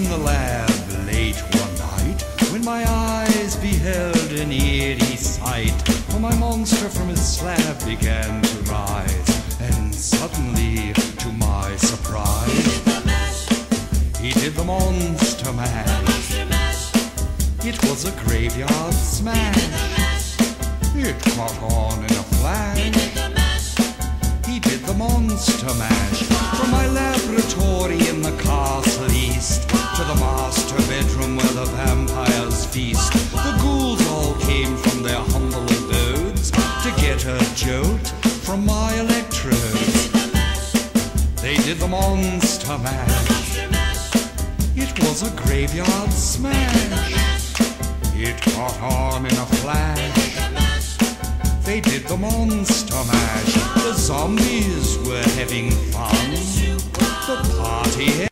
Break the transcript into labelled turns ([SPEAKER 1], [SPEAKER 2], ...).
[SPEAKER 1] in the lab late one night, when my eyes beheld an eerie sight. For my monster from his slab began to rise, and suddenly, to my surprise, he did the monster mash. It was a graveyard smash. It caught on in a flash. He did the monster mash. From my laboratory in the castle east to the master bedroom where the vampires feast, the ghouls all came from their humble abodes to get a jolt from my electrodes. They did the monster mash. It was a graveyard smash. It caught on in a flash. They did the monster mash. The zombies were having fun. The party